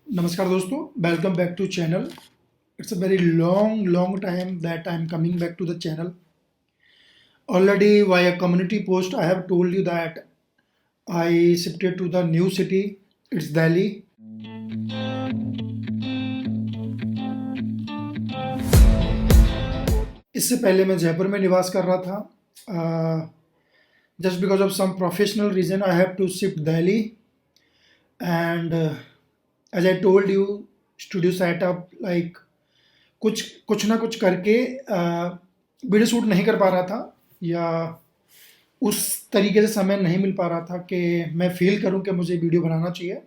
नमस्कार दोस्तों, welcome back to channel. It's a very long time that I'm coming back to the channel. Already via community post I have told you that I shifted to the new city. It's Delhi. इससे पहले मैं जयपुर में निवास कर रहा था। Just because of some professional reason I have to shift Delhi and as I told you studio setup like कुछ कुछ ना कुछ करके वीडियो शूट नहीं कर पा रहा था, या उस तरीके से समय नहीं मिल पा रहा था कि मैं फील करूं कि मुझे वीडियो बनाना चाहिए।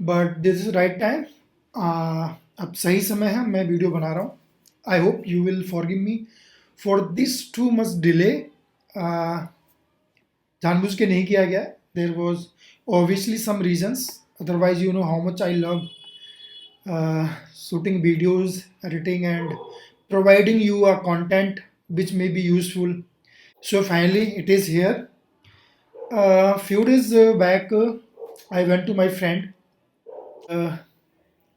But this is right time. अब सही समय है, मैं वीडियो बना रहा हूँ। I hope you will forgive me for this too much delay. जानबूझ के नहीं किया गया। There was obviously some reasons, otherwise you know how much I love shooting videos, editing, and providing you a content which may be useful. So finally, it is here. Few days back, I went to my friend.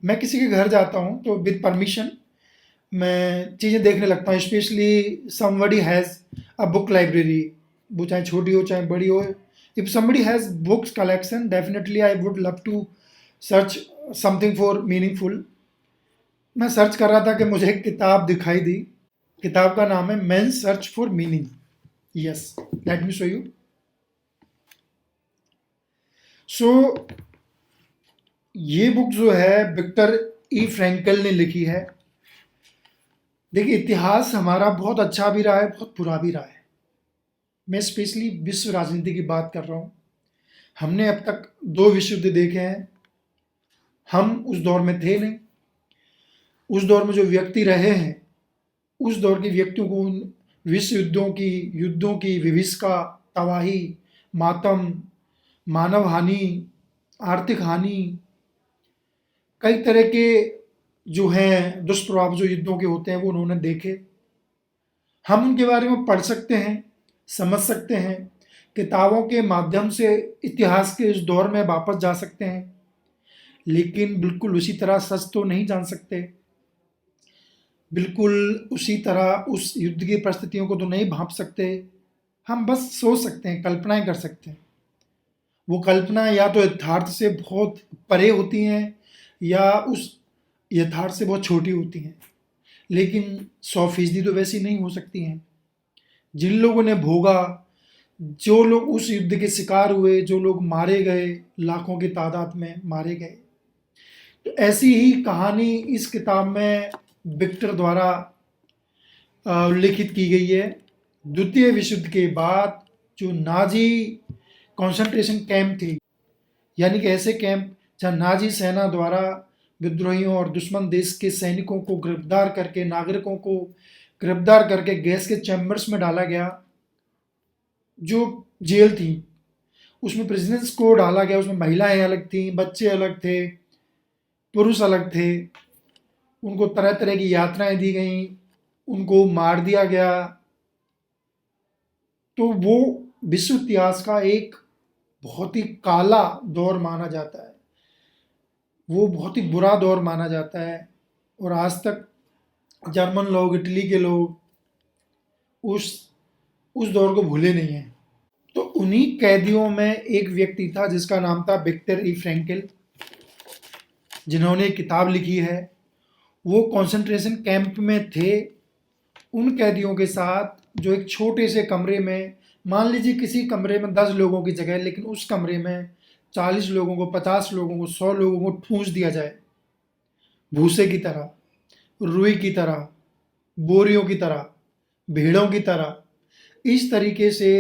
मैं किसी के घर जाता हूँ तो with permission मैं चीज़ें देखने लगता हूँ, specially somebody has a book library, वो चाहे छोटी हो चाहे बड़ी हो. If somebody has books collection, definitely I would love to search something for meaningful. मैं सर्च कर रहा था कि मुझे एक किताब दिखाई दी। किताब का नाम है man's search for meaning. Yes, let me show you. So ये बुक जो है विक्टर ई फ्रैंकल ने लिखी है। देखिए, इतिहास हमारा बहुत अच्छा भी रहा है, बहुत बुरा भी रहा है। मैं स्पेशली विश्व राजनीति की बात कर रहा हूँ। हमने अब तक 2 विश्व युद्ध देखे हैं। हम उस दौर में थे नहीं। उस दौर में जो व्यक्ति रहे हैं, उस दौर के व्यक्तियों को उन विश्व युद्धों की विभीषिका, तबाही, मातम, मानव हानि, आर्थिक हानि, कई तरह के जो हैं दुष्प्रभाव जो युद्धों के होते हैं वो उन्होंने देखे। हम उनके बारे में पढ़ सकते हैं, समझ सकते हैं, किताबों के माध्यम से इतिहास के इस दौर में वापस जा सकते हैं, लेकिन बिल्कुल उसी तरह सच तो नहीं जान सकते। बिल्कुल उसी तरह उस युद्ध की परिस्थितियों को तो नहीं भांप सकते। हम बस सोच सकते हैं, कल्पनाएं कर सकते हैं। वो कल्पना या तो यथार्थ से बहुत परे होती हैं या उस यथार्थ से बहुत छोटी होती हैं, लेकिन 100% तो वैसी नहीं हो सकती हैं। जिन लोगों ने भोगा, जो लोग उस युद्ध के शिकार हुए, जो लोग मारे गए, लाखों की तादाद में मारे गए, तो ऐसी ही कहानी इस किताब में विक्टर द्वारा उल्लिखित की गई है। द्वितीय विश्व युद्ध के बाद जो नाजी कंसंट्रेशन कैंप थे, यानी कि ऐसे कैंप जहाँ नाजी सेना द्वारा विद्रोहियों और दुश्मन देश के सैनिकों को गिरफ्तार करके, नागरिकों को गिरफ्तार करके गैस के चैम्बर्स में डाला गया। जो जेल थी उसमें प्रिजनर्स को डाला गया। उसमें महिलाएं अलग थीं, बच्चे अलग थे, पुरुष अलग थे। उनको तरह तरह की यातनाएं दी गई, उनको मार दिया गया। तो वो विश्व इतिहास का एक बहुत ही काला दौर माना जाता है, वो बहुत ही बुरा दौर माना जाता है। और आज तक जर्मन लोग, इटली के लोग उस दौर को भूले नहीं हैं। तो उन्हीं कैदियों में एक व्यक्ति था जिसका नाम था विक्टर ई फ्रैंकल, जिन्होंने किताब लिखी है। वो कंसंट्रेशन कैंप में थे उन कैदियों के साथ जो एक छोटे से कमरे में, मान लीजिए किसी कमरे में 10 लोगों की जगह, लेकिन उस कमरे में 40 लोगों को, 50 लोगों को, 100 लोगों को ठूंस दिया जाए, भूसे की तरह, रुई की तरह, बोरियों की तरह, भेड़ों की तरह। इस तरीके से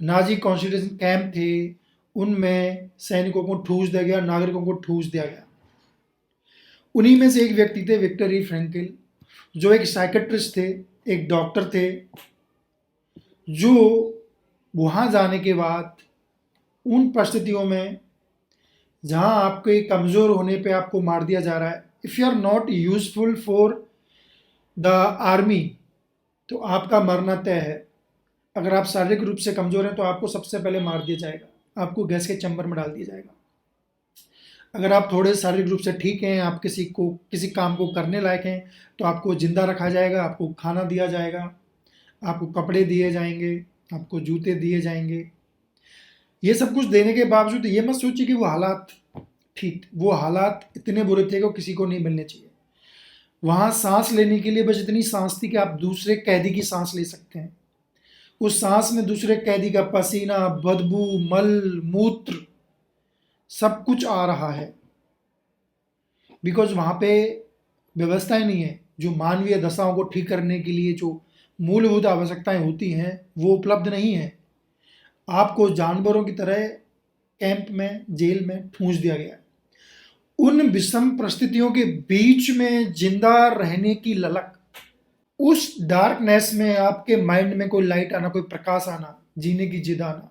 नाजी कॉन्सेंट्रेशन कैंप थे, उनमें सैनिकों को ठूंस दिया गया, नागरिकों को ठूंस दिया गया। उन्हीं में से एक व्यक्ति थे विक्टर ई फ्रैंकल, जो एक साइकेट्रिस्ट थे, एक डॉक्टर थे, जो वहाँ जाने के बाद उन परिस्थितियों में जहाँ आपके कमज़ोर होने पे आपको मार दिया जा रहा है, if you are not useful for the army, तो आपका मरना तय है। अगर आप शारीरिक रूप से कमज़ोर हैं तो आपको सबसे पहले मार दिया जाएगा, आपको गैस के चैम्बर में डाल दिया जाएगा। अगर आप थोड़े शारीरिक रूप से ठीक हैं, आप किसी काम को करने लायक हैं, तो आपको ज़िंदा रखा जाएगा, आपको खाना दिया जाएगा, आपको कपड़े दिए जाएँगे, आपको जूते दिए जाएँगे। ये सब कुछ देने के बावजूद ये मत सोचिए कि वो हालात इतने बुरे थे कि वो किसी को नहीं मिलने चाहिए। वहाँ साँस लेने के लिए बस इतनी साँस थी कि आप दूसरे कैदी की साँस ले सकते हैं। उस साँस में दूसरे कैदी का पसीना, बदबू, मल, मूत्र सब कुछ आ रहा है। बिकॉज़ वहाँ पे व्यवस्थाएँ नहीं है, जो मानवीय दशाओं को ठीक करने के लिए जो मूलभूत आवश्यकताएँ होती हैं, वो उपलब्ध नहीं है। आपको जानवरों की तरह कैंप में, जेल में ठूँस दिया गया है। उन विषम परिस्थितियों के बीच में ज़िंदा रहने की ललक, उस डार्कनेस में आपके माइंड में कोई लाइट आना, कोई प्रकाश आना, जीने की जिद आना,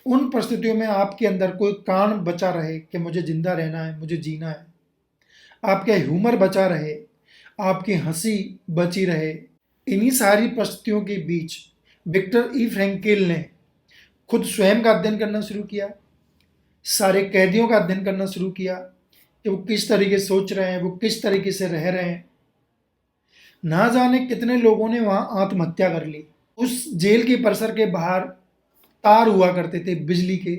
उन परिस्थितियों में आपके अंदर कोई कान बचा रहे कि मुझे ज़िंदा रहना है, मुझे जीना है। आपका ह्यूमर बचा रहे, आपकी हँसी बची रहे। इन्हीं सारी परिस्थितियों के बीच विक्टर ई फ्रैंकल ने खुद स्वयं का अध्ययन करना शुरू किया, सारे कैदियों का अध्ययन करना शुरू किया कि वो किस तरीके से सोच रहे हैं, वो किस तरीके से रह रहे हैं। ना जाने कितने लोगों ने वहाँ आत्महत्या कर ली। उस जेल के परिसर के बाहर तार हुआ करते थे बिजली के,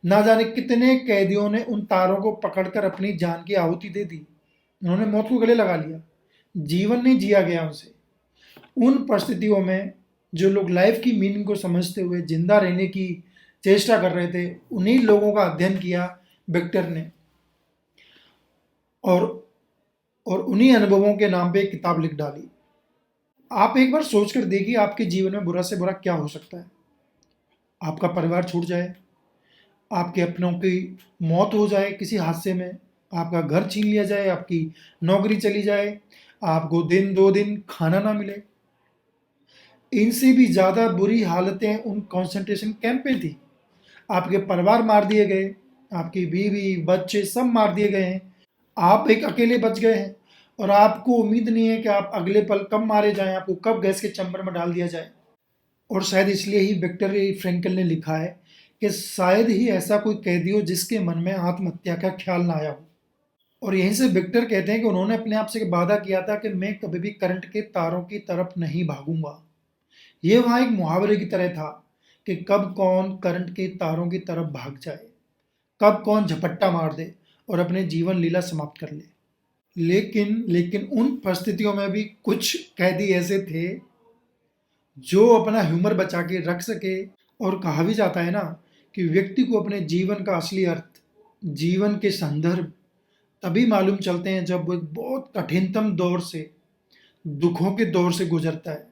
ना जाने कितने कैदियों ने उन तारों को पकड़कर अपनी जान की आहुति दे दी। उन्होंने मौत को गले लगा लिया, जीवन नहीं जिया गया उनसे। उन परिस्थितियों में जो लोग लाइफ की मीनिंग को समझते हुए जिंदा रहने की चेष्टा कर रहे थे, उन्हीं लोगों का अध्ययन किया विक्टर ने, और उन्हीं अनुभवों के नाम पे एक किताब लिख डाली। आप एक बार सोच कर देखिए, आपके जीवन में बुरा से बुरा क्या हो सकता है। आपका परिवार छूट जाए, आपके अपनों की मौत हो जाए किसी हादसे में, आपका घर छीन लिया जाए, आपकी नौकरी चली जाए, आपको दिन 2 दिन खाना ना मिले। इनसे भी ज़्यादा बुरी हालतें उन कंसंट्रेशन कैंप में थी। आपके परिवार मार दिए गए, आपकी बीवी बच्चे सब मार दिए गए हैं, आप एक अकेले बच गए हैं, और आपको उम्मीद नहीं है कि आप अगले पल कब मारे जाएं, आपको कब गैस के चैम्बर में डाल दिया जाए। और शायद इसलिए ही विक्टर फ्रैंकल ने लिखा है कि शायद ही ऐसा कोई कैदी हो जिसके मन में आत्महत्या का ख्याल ना आया हो। और यहीं से विक्टर कहते हैं कि उन्होंने अपने आप से वादा किया था कि मैं कभी भी करंट के तारों की तरफ नहीं भागूंगा। ये वहाँ एक मुहावरे की तरह था कि कब कौन करंट के तारों की तरफ भाग जाए, कब कौन झपट्टा मार दे और अपने जीवन लीला समाप्त कर ले। लेकिन उन परिस्थितियों में भी कुछ कैदी ऐसे थे जो अपना ह्यूमर बचा के रख सके। और कहा भी जाता है ना कि व्यक्ति को अपने जीवन का असली अर्थ, जीवन के संदर्भ तभी मालूम चलते हैं जब वो एक बहुत कठिनतम दौर से, दुखों के दौर से गुजरता है।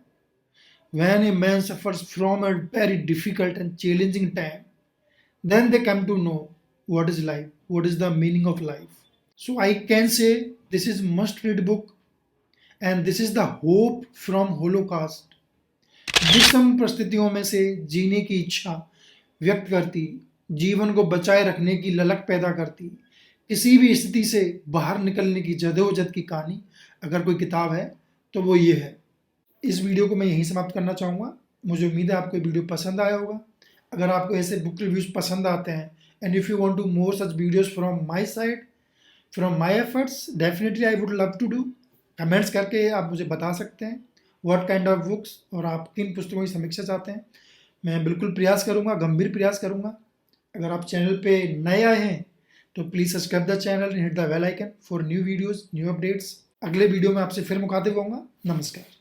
When a man suffers from a very difficult and challenging time, then they come to know what is life, what is the meaning of life. So I can say this is must read book, and this is the hope from Holocaust. विषम परिस्थितियों में से जीने की इच्छा व्यक्त करती, जीवन को बचाए रखने की ललक पैदा करती, किसी भी स्थिति से बाहर निकलने की जदोजहद की कहानी अगर कोई किताब है तो वो ये है। इस वीडियो को मैं यहीं समाप्त करना चाहूँगा। मुझे उम्मीद है आपको वीडियो पसंद आया होगा। अगर आपको ऐसे बुक रिव्यूज़ पसंद आते हैं, and if you want to more such videos from my side, from my efforts, definitely I would love to do. Comments करके आप मुझे बता सकते हैं व्हाट काइंड ऑफ बुक्स, और आप किन पुस्तकों की समीक्षा चाहते हैं। मैं बिल्कुल प्रयास करूँगा, गंभीर प्रयास करूँगा। अगर आप चैनल पे नए आए हैं तो please subscribe the channel and hit the bell icon for new videos, new updates. अगले वीडियो में आपसे फिर मुखातिब होऊंगा। नमस्कार।